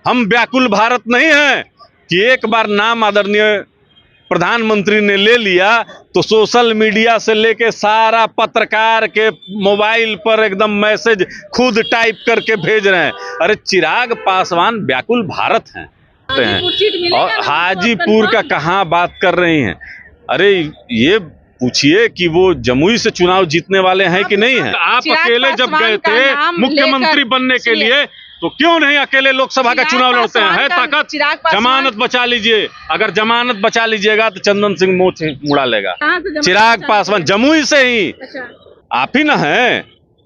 हम व्याकुल भारत नहीं हैं कि एक बार नाम आदरणीय प्रधानमंत्री ने ले लिया तो सोशल मीडिया से लेके सारा पत्रकार के मोबाइल पर एकदम मैसेज खुद टाइप करके भेज रहे हैं। अरे चिराग पासवान व्याकुल भारत हैं और हाजीपुर का कहाँ बात कर रही हैं। अरे ये पूछिए कि वो जमुई से चुनाव जीतने वाले हैं कि नहीं है। आप अकेले जब गए थे मुख्यमंत्री बनने के लिए तो क्यों नहीं अकेले लोकसभा का चुनाव लड़ते हैं? है ताकत, जमानत बचा लीजिए। अगर जमानत बचा लीजिएगा तो चंदन सिंह मोछ मुड़ा लेगा। चिराग पासवान जमुई से ही आप ही ना है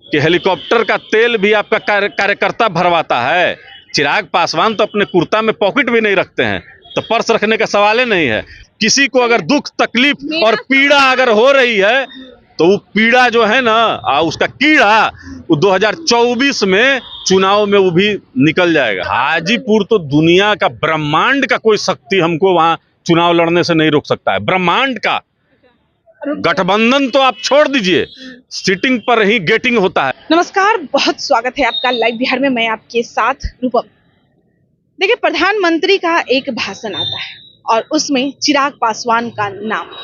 कि हेलीकॉप्टर का तेल भी आपका कार्यकर्ता भरवाता है। चिराग पासवान तो अपने कुर्ता में पॉकेट भी नहीं रखते हैं, तो पर्स रखने का सवाल ही नहीं है। किसी को अगर दुख तकलीफ और पीड़ा अगर हो रही है तो वो पीड़ा जो है ना उसका कीड़ा वो 2024 में चुनाव में वो भी निकल जाएगा। हाजीपुर तो दुनिया का ब्रह्मांड का कोई शक्ति हमको वहां चुनाव लड़ने से नहीं रोक सकता है। ब्रह्मांड का गठबंधन तो आप छोड़ दीजिए, सीटिंग पर ही गेटिंग होता है। नमस्कार, बहुत स्वागत है आपका लाइव बिहार में। मैं आपके साथ रूपम। देखिए, प्रधानमंत्री का एक भाषण आता है और उसमें चिराग पासवान का नाम।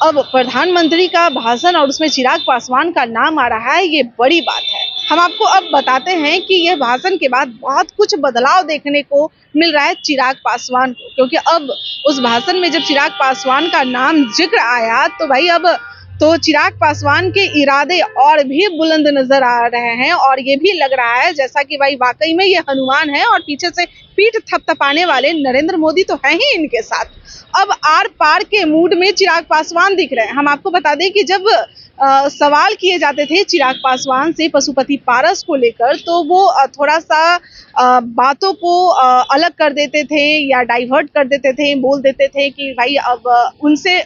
अब प्रधानमंत्री का भाषण और उसमें चिराग पासवान का नाम आ रहा है, ये बड़ी बात है। हम आपको अब बताते हैं कि यह भाषण के बाद बहुत कुछ बदलाव देखने को मिल रहा है चिराग पासवान को, क्योंकि अब उस भाषण में जब चिराग पासवान का नाम जिक्र आया तो भाई अब तो चिराग पासवान के इरादे और भी बुलंद नजर आ रहे हैं और ये भी लग रहा है जैसा कि भाई वाकई में ये हनुमान है और पीछे से पीठ थपथपाने वाले नरेंद्र मोदी तो है ही इनके साथ। अब आर पार के मूड में चिराग पासवान दिख रहे हैं। हम आपको बता दें कि जब सवाल किए जाते थे चिराग पासवान से पशुपति पारस को लेकर तो वो थोड़ा सा बातों को अलग कर देते थे या डाइवर्ट कर देते थे, बोल देते थे कि भाई अब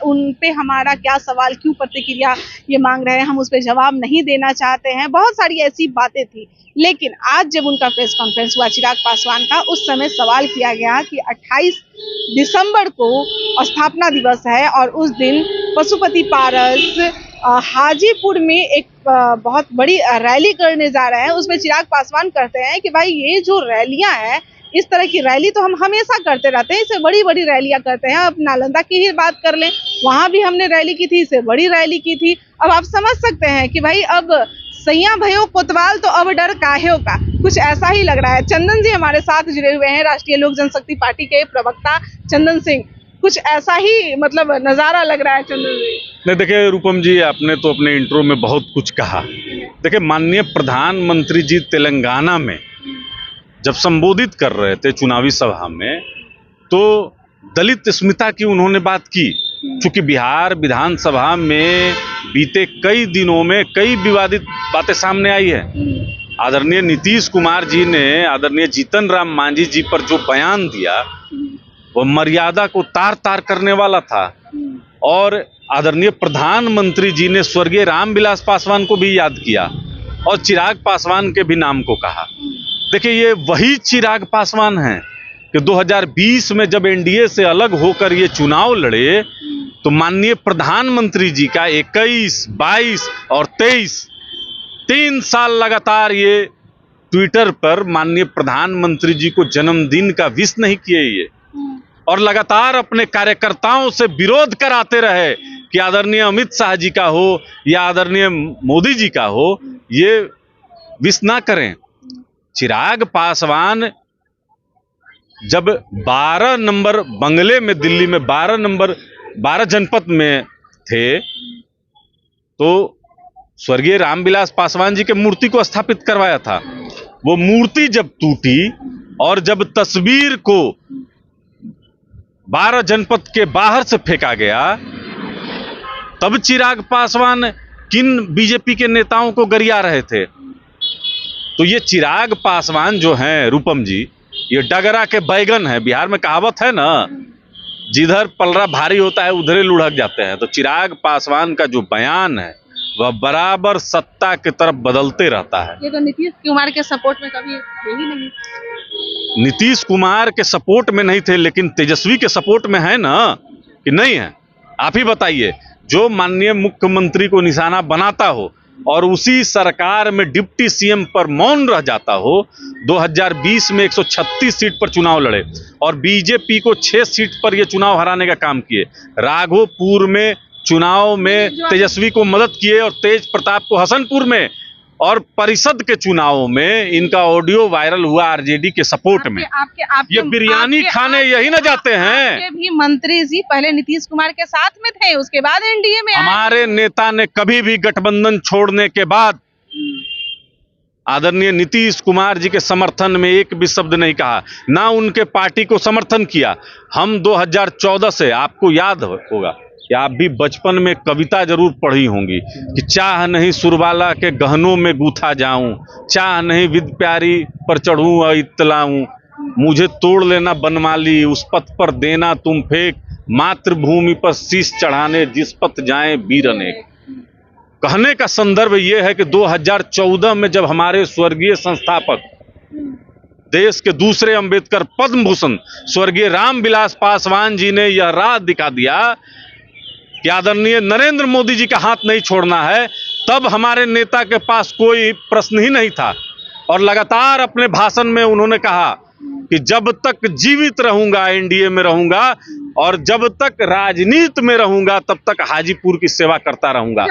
उन पे हमारा क्या सवाल, क्यों प्रतिक्रिया ये मांग रहे हैं, हम उस पर जवाब नहीं देना चाहते हैं। बहुत सारी ऐसी बातें थी। लेकिन आज जब उनका प्रेस कॉन्फ्रेंस हुआ चिराग पासवान का, उस समय सवाल किया गया कि 28 दिसंबर को स्थापना दिवस है और उस दिन पशुपति पारस हाजीपुर में एक बहुत बड़ी रैली करने जा रहे हैं। उसमें चिराग पासवान कहते हैं कि भाई ये जो रैलियां हैं, इस तरह की रैली तो हम हमेशा करते रहते हैं, इससे बड़ी बड़ी रैलियां करते हैं। अब नालंदा की ही बात कर लें, वहां भी हमने रैली की थी, इससे बड़ी रैली की थी। अब आप समझ सकते हैं कि भाई अब सैया भयो कोतवाल तो अब डर काहे का, कुछ ऐसा ही लग रहा है। चंदन जी हमारे साथ जुड़े हुए हैं, राष्ट्रीय लोक जनशक्ति पार्टी के प्रवक्ता चंदन सिंह। कुछ ऐसा ही मतलब नजारा लग रहा है चंदन जी। नहीं, देखिए रूपम जी, आपने तो अपने इंट्रो में बहुत कुछ कहा। देखिए, माननीय प्रधानमंत्री जी तेलंगाना में जब संबोधित कर रहे थे चुनावी सभा में तो दलित अस्मिता की उन्होंने बात की। चूंकि बिहार विधानसभा में बीते कई दिनों में कई विवादित बातें सामने आई है। आदरणीय नीतीश कुमार जी ने आदरणीय जीतन राम मांझी जी पर जो बयान दिया वो मर्यादा को तार तार करने वाला था और आदरणीय प्रधानमंत्री जी ने स्वर्गीय रामविलास पासवान को भी याद किया और चिराग पासवान के भी नाम को कहा। देखिए, ये वही चिराग पासवान हैं कि 2020 में जब एनडीए से अलग होकर ये चुनाव लड़े तो माननीय प्रधानमंत्री जी का 21, 22 और 23 3 साल लगातार ये ट्विटर पर माननीय प्रधानमंत्री जी को जन्मदिन का विश नहीं किए ये और लगातार अपने कार्यकर्ताओं से विरोध कराते रहे कि आदरणीय अमित शाह जी का हो या आदरणीय मोदी जी का हो, ये विश ना करें। चिराग पासवान जब 12 नंबर बंगले में दिल्ली में 12 जनपद में थे तो स्वर्गीय रामविलास पासवान जी के मूर्ति को स्थापित करवाया था। वो मूर्ति जब टूटी और जब तस्वीर को 12 जनपद के बाहर से फेंका गया तब चिराग पासवान किन बीजेपी के नेताओं को गरिया रहे थे। तो ये चिराग पासवान जो हैं रूपम जी, ये डगरा के बैगन है। बिहार में कहावत है ना, जिधर पलड़ा भारी होता है उधर लुढ़क जाते हैं। तो चिराग पासवान का जो बयान है वह बराबर सत्ता की तरफ बदलते रहता है। ये तो नीतीश कुमार के सपोर्ट में कभी यही नहीं, नीतीश कुमार के सपोर्ट में नहीं थे लेकिन तेजस्वी के सपोर्ट में है ना कि नहीं है? आप ही बताइए। जो माननीय मुख्यमंत्री को निशाना बनाता हो और उसी सरकार में डिप्टी सीएम पर मौन रह जाता हो। 2020 में 136 सीट पर चुनाव लड़े और बीजेपी को 6 सीट पर यह चुनाव हराने का काम किए। राघोपुर में चुनाव में तेजस्वी को मदद किए और तेज प्रताप को हसनपुर में, और परिषद के चुनाव में इनका ऑडियो वायरल हुआ आरजेडी के सपोर्ट में। ये बिरयानी खाने यही ना जाते हैं। आपके भी मंत्री जी पहले नीतीश कुमार के साथ में थे, उसके बाद एनडीए में आए। हमारे नेता ने कभी भी गठबंधन छोड़ने के बाद आदरणीय नीतीश कुमार जी के समर्थन में एक भी शब्द नहीं कहा, ना उनके पार्टी को समर्थन किया। हम 2014 से, आपको याद होगा कि आप भी बचपन में कविता जरूर पढ़ी होंगी कि चाह नहीं सुरबाला के गहनों में गूथा जाऊं, चाह नहीं विद प्यारी पर चढ़ूं और इतलाऊं, मुझे तोड़ लेना बनमाली उस पथ पर देना तुम फेंक, मातृभूमि पर शीश चढ़ाने जिस पथ जाएं वीर अनेक। कहने का संदर्भ यह है कि 2014 में जब हमारे स्वर्गीय संस्थापक, देश के दूसरे अंबेडकर पद्म भूषण स्वर्गीय रामविलास पासवान जी ने यह राह दिखा दिया कि आदरणीय नरेंद्र मोदी जी का हाथ नहीं छोड़ना है, तब हमारे नेता के पास कोई प्रश्न ही नहीं था। और लगातार अपने भाषण में उन्होंने कहा कि जब तक जीवित रहूंगा एनडीए में रहूंगा, और जब तक राजनीति में रहूंगा तब तक हाजीपुर की सेवा करता रहूंगा।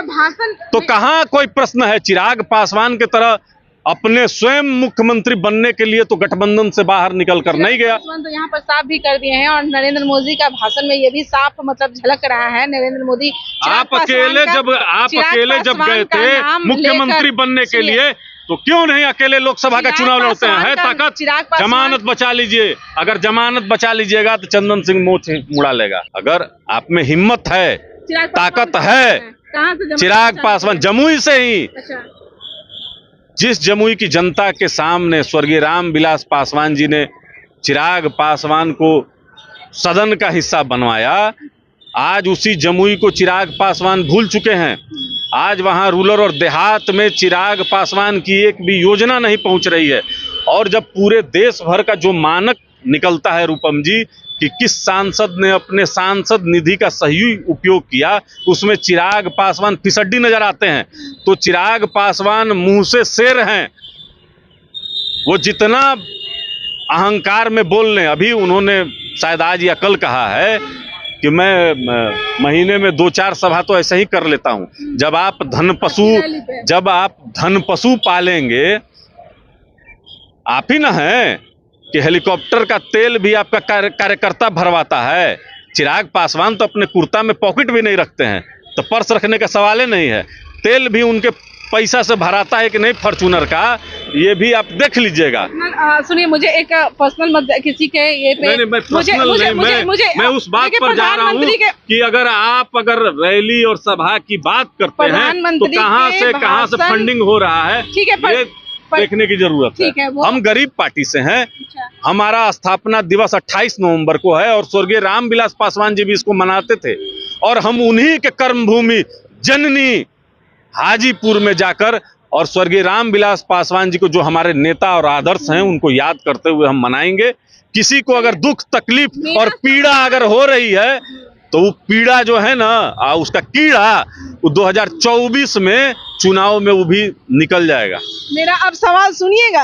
तो कहां कोई प्रश्न है? चिराग पासवान की तरह अपने स्वयं मुख्यमंत्री बनने के लिए तो गठबंधन से बाहर निकल कर नहीं गया। तो यहाँ पर साफ भी कर दिए हैं, और नरेंद्र मोदी का भाषण में ये भी साफ मतलब झलक रहा है। नरेंद्र मोदी आप अकेले जब गए थे मुख्यमंत्री बनने के लिए, तो क्यों नहीं अकेले लोकसभा का चुनाव लड़ते हैं? है ताकत, जमानत बचा लीजिए। अगर जमानत बचा लीजिएगा तो चंदन सिंह मोच मुड़ा लेगा। अगर आप में हिम्मत है, ताकत है, चिराग पासवान जमुई से ही, जिस जमुई की जनता के सामने स्वर्गीय रामविलास पासवान जी ने चिराग पासवान को सदन का हिस्सा बनवाया, आज उसी जमुई को चिराग पासवान भूल चुके हैं। आज वहां रूरल और देहात में चिराग पासवान की एक भी योजना नहीं पहुंच रही है। और जब पूरे देश भर का जो मानक निकलता है रूपम जी कि किस सांसद ने अपने सांसद निधि का सही उपयोग किया, उसमें चिराग पासवान फिसड्डी नजर आते हैं। तो चिराग पासवान मुंह से शेर हैं, वो जितना अहंकार में बोल लें, अभी उन्होंने शायद आज या कल कहा है कि मैं महीने में 2-4 सभा तो ऐसे ही कर लेता हूं। जब आप धन पशु पालेंगे, आप ही ना हैं कि हेलीकॉप्टर का तेल भी आपका कार्यकर्ता भरवाता है। चिराग पासवान तो अपने कुर्ता में पॉकेट भी नहीं रखते हैं, तो पर्स रखने का सवाल ही नहीं है। तेल भी उनके पैसा से भराता है कि नहीं फॉर्च्यूनर का, ये भी आप देख लीजिएगा। सुनिए, मुझे एक पर्सनल मत किसी के ये पे नहीं, मैं पर्सनल नहीं, मैं उस बात पर जा रहा हूँ कि अगर रैली और सभा की बात करते हैं तो कहाँ से फंडिंग हो रहा है, ठीक है, देखने की जरूरत है। हम गरीब पार्टी से हैं। हमारा स्थापना दिवस 28 नवंबर को है और स्वर्गीय रामविलास पासवान जी भी इसको मनाते थे, और हम उन्हीं के कर्मभूमि जननी हाजीपुर में जाकर और स्वर्गीय रामविलास पासवान जी को, जो हमारे नेता और आदर्श हैं, उनको याद करते हुए हम मनाएंगे। किसी को अगर दुख तकलीफ और पीड़ा अगर हो रही है तो वो पीड़ा जो है ना, उसका कीड़ा, वो 2024 में चुनाव में वो भी निकल जाएगा। मेरा अब सवाल सुनिएगा,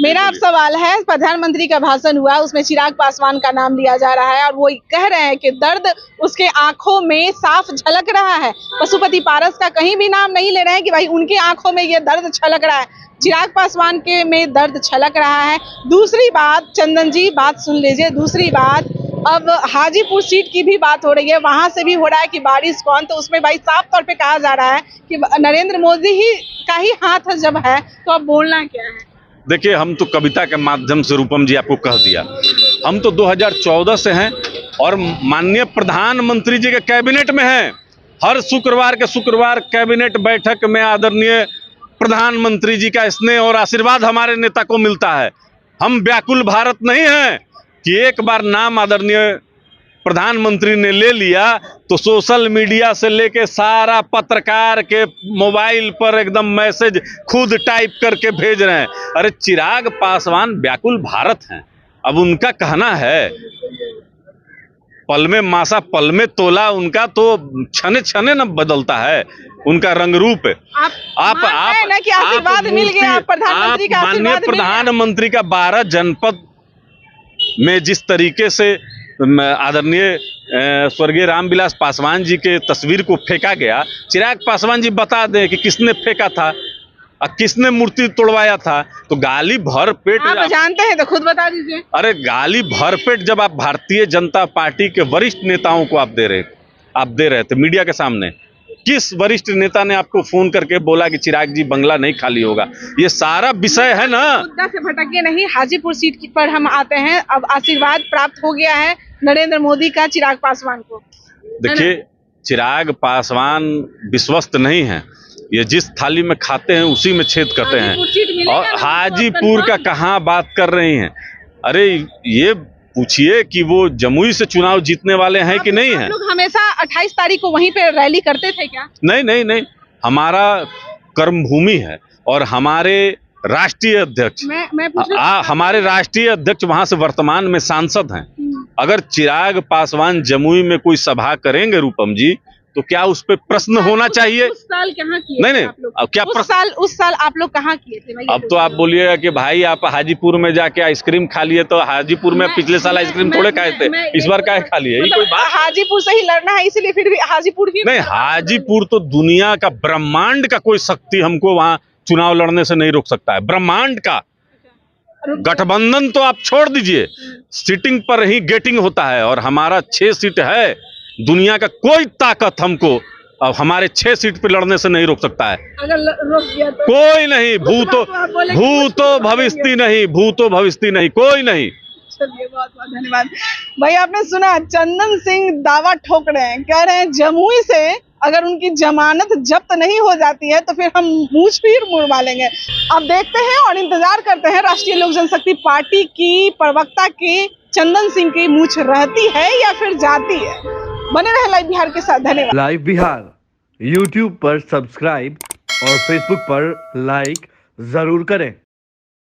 मेरा अब सवाल है, प्रधानमंत्री का भाषण हुआ, उसमें चिराग पासवान का नाम लिया जा रहा है और वो कह रहे हैं कि दर्द उसके आंखों में साफ झलक रहा है। पशुपति पारस का कहीं भी नाम नहीं ले रहे हैं कि भाई उनकी आंखों में ये दर्द छलक रहा है। चिराग पासवान के में दर्द छलक रहा है। दूसरी बात, चंदन जी बात सुन लीजिए, दूसरी बात, अब हाजीपुर सीट की भी बात हो रही है, वहां से भी हो रहा है कि बारिश कौन, तो उसमें भाई साफ तौर पे कहा जा रहा है कि नरेंद्र मोदी ही का ही हाथ जब है, तो अब बोलना क्या है? देखिए, हम तो कविता के माध्यम से रूपम जी आपको कह दिया, हम तो 2014 से हैं और माननीय प्रधानमंत्री जी के कैबिनेट में हैं। हर शुक्रवार के शुक्रवार कैबिनेट बैठक में आदरणीय प्रधानमंत्री जी का स्नेह और आशीर्वाद हमारे नेता को मिलता है। हम व्याकुल भारत नहीं हैं कि एक बार नाम आदरणीय प्रधानमंत्री ने ले लिया तो सोशल मीडिया से लेके सारा पत्रकार के मोबाइल पर एकदम मैसेज खुद टाइप करके भेज रहे हैं। अरे चिराग पासवान व्याकुल भारत हैं। अब उनका कहना है पल में मासा पल में तोला, उनका तो छने छने न बदलता है। उनका रंग रूप है। आप ना कि आशीर्वाद मिल गया प्रधानमंत्री का, माननीय आशीर्वाद प्रधानमंत्री का 12 जनपद में जिस तरीके से आदरणीय स्वर्गीय रामविलास पासवान जी के तस्वीर को फेंका गया, चिराग पासवान जी बता दें कि किसने फेंका था और किसने मूर्ति तोड़वाया था, तो गाली भर पेट आप जानते हैं तो खुद बता दीजिए। अरे गाली भर पेट जब आप भारतीय जनता पार्टी के वरिष्ठ नेताओं को आप दे रहे थे मीडिया के सामने, किस वरिष्ठ नेता ने आपको फोन करके बोला कि चिराग जी बंगला नहीं खाली होगा? ये सारा विषय है ना। मुद्दा से भटकिए नहीं, हाजीपुर सीट पर हम आते हैं। अब आशीर्वाद प्राप्त हो गया है नरेंद्र मोदी का चिराग पासवान को। देखिए, चिराग पासवान विश्वस्त नहीं है, ये जिस थाली में खाते हैं उसी में छेद करते हैं। और हाजीपुर का कहाँ बात कर रही हैं? अरे ये पूछिए कि वो जमुई से चुनाव जीतने वाले हैं कि नहीं है। लोग हमेशा 28 तारीख को वहीं पे रैली करते थे क्या? नहीं, हमारा कर्मभूमि है और हमारे राष्ट्रीय अध्यक्ष हमारे राष्ट्रीय अध्यक्ष वहां से वर्तमान में सांसद हैं। अगर चिराग पासवान जमुई में कोई सभा करेंगे रूपम जी, तो क्या उस पे प्रश्न होना चाहिए? उस साल कहाँ किए? नहीं, अब क्या उस साल आप लोग कहाँ किए थे? अब तो आप बोलिएगा कि भाई आप हाजीपुर में जाके आइसक्रीम खा लिए, तो हाजीपुर में पिछले साल आइसक्रीम थोड़े खाए थे, इस बार क्या खा लिए? कोई बात? हाजीपुर से ही लड़ना है, इसलिए फिर भी हाजीपुर ही नहीं। हाजीपुर तो दुनिया का, ब्रह्मांड का कोई शक्ति हमको वहाँ चुनाव लड़ने से नहीं रोक सकता है। ब्रह्मांड का गठबंधन तो आप छोड़ दीजिए, सीटिंग पर ही गेटिंग होता है और हमारा 6 सीट है। दुनिया का कोई ताकत हमको अब हमारे 6 सीट पे लड़ने से नहीं रोक सकता है। अगर रोक दिया तो कोई नहीं, भूतो भविष्य नहीं, कोई नहीं। चलिए, बहुत बहुत धन्यवाद भाई। आपने सुना, चंदन सिंह दावा ठोक रहे हैं, कह रहे हैं जमुई से अगर उनकी जमानत जब्त नहीं हो जाती है तो फिर हम मूंछ फिर मुड़वा लेंगे। अब देखते हैं और इंतजार करते हैं राष्ट्रीय लोक जनशक्ति पार्टी की प्रवक्ता की चंदन सिंह की मूंछ रहती है या फिर जाती है। बने रहे लाइव बिहार के साथ। धन्यवाद। लाइव बिहार यूट्यूब पर सब्सक्राइब और फेसबुक पर लाइक जरूर करें।